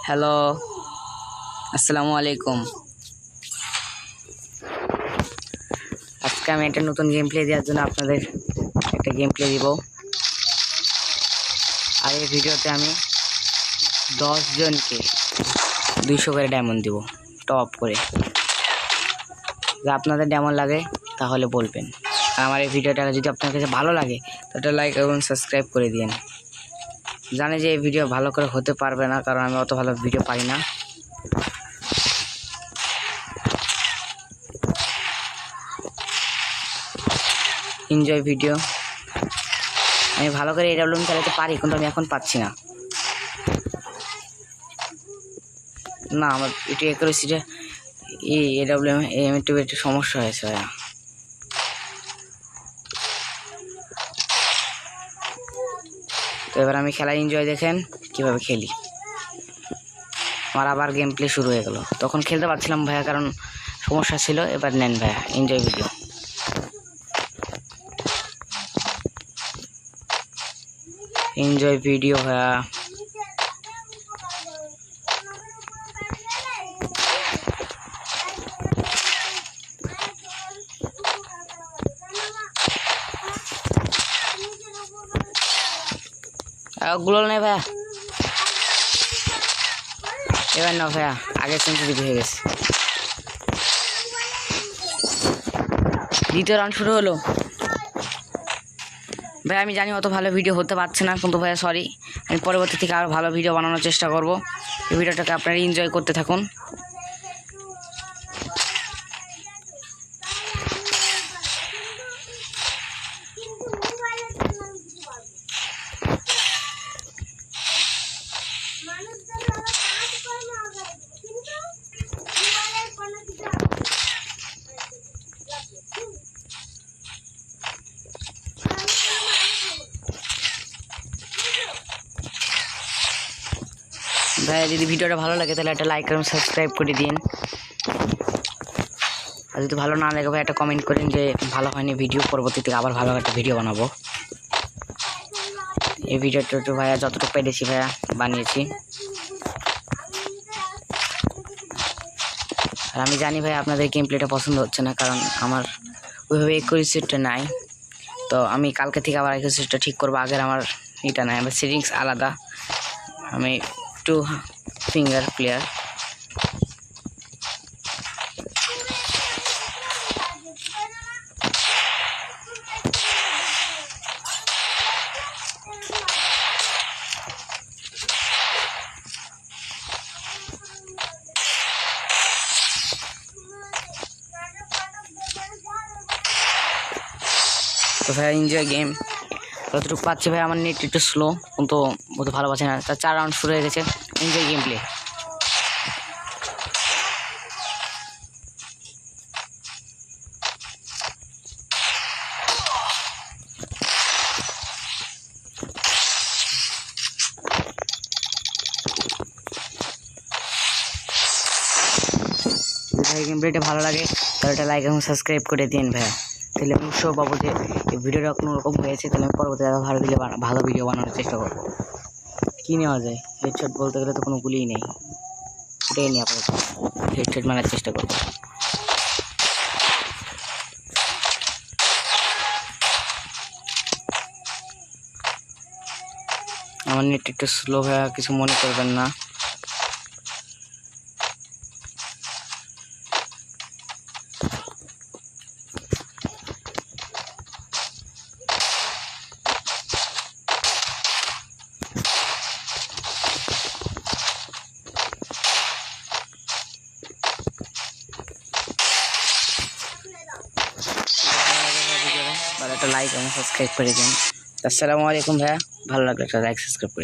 Hello, আসসালামু আলাইকুম। আজকে আমি একটা নতুন গেম প্লে দেওয়ার জন্য আপনাদের একটা গেম প্লে দিব। আর এই ভিডিওতে আমি 10 জনকে 200 করে ডায়মন্ড দিব, টপ করে। যদি আপনাদের ডায়মন্ড লাগে তাহলে বলবেন। আর আমার এই ভিডিওটা যদি আপনার কাছে ভালো লাগে তাহলে লাইক এবং সাবস্ক্রাইব করে দিন। জানি যে এই ভিডিও ভালো করে হতে পারবে না, কারণ আমি অত ভালো ভিডিও পারি না। Enjoy video. আমি ভালো করে এডাব্লিউএম চালাতে পারি, কিন্তু আমি এখন পাচ্ছি না। আমার একটু অ্যাকুরেসিটা এই এডাব্লিউএম একটু সমস্যা হয়েছে। তো এবার আমি খেলা এনজয় দেখেন কিভাবে খেলি। আমার আবার গেম প্লে শুরু হয়ে গেল। তখন খেলতে পারছিলাম ভাইয়া, কারণ সমস্যা ছিল। এবার নেন ভাইয়া এনজয় ভিডিও। এনজয় ভিডিও ভাইয়া। গুলো নেই ভাইয়া, এবার না ভাইয়া, আগের সেঞ্চুরি হয়ে গেছে। দ্বিতীয় রাউন্ড শুরু হলো। ভাই আমি জানি অত ভালো ভিডিও হতে পারছে না, কিন্তু ভাইয়া সরি। আমি পরবর্তী থেকে আরও ভালো ভিডিও বানানোর চেষ্টা করব। এই ভিডিওটাকে আপনারা এনজয় করতে থাকুন। ভাই যদি ভিডিওটা ভালো লাগে তাহলে একটা লাইক এবং সাবস্ক্রাইব করে দিন। আর যদি ভালো না লাগে ভাই একটা কমেন্ট করেন যে ভালো হয়নি ভিডিও, পরবর্তী থেকে আবার ভালো একটা ভিডিও বানাবো। এই ভিডিওটা একটু ভাইয়া যতটুকু পেরেছি ভাইয়া বানিয়েছি। আর আমি জানি ভাই আপনাদের গেম প্লেটা পছন্দ হচ্ছে না, কারণ আমার ওইভাবে একুরেসিটা নাই। তো আমি কালকে থেকে আবার একুরেসিটা ঠিক করবো। আগের আমার এটা নাই, আমার সেটিংস আলাদা। আমি 2 ফিঙ্গার প্লেয়ার। তো ভাই এনজয় গেম যতটুকু পাচ্ছি ভাই। আমার নেট একটু স্লো, কিন্তু অত ভালো পাচ্ছে না। তার 4 রাউন্ড শুরু হয়ে গেছে। Enjoy game play. ভাই গেম প্লেটা ভালো লাগে তাহলে একটা লাইক এবং সাবস্ক্রাইব করে দিন ভাইয়া। তাহলে আমি উৎসাহ পাবো যে এই ভিডিওটা কোনোরকম হয়েছে, তাহলে আমি পরবর্তী ভালো ভিডিও বানানোর চেষ্টা করবো। কী নেওয়া যায়? হেডশট বলতে গেলে তো কোনো গুলিই নেই, এটাই নিয়ে আপাতত হেডশট মারার চেষ্টা করবো। আমার নেট একটু স্লো ভাইয়া, কিছু মনে করবেন না। একটা লাইক এবং সাবস্ক্রাইব করে দিন। আসসালামু আলাইকুম ভাইয়া, ভালো লাগলে একটা লাইক সাবস্ক্রাইব করে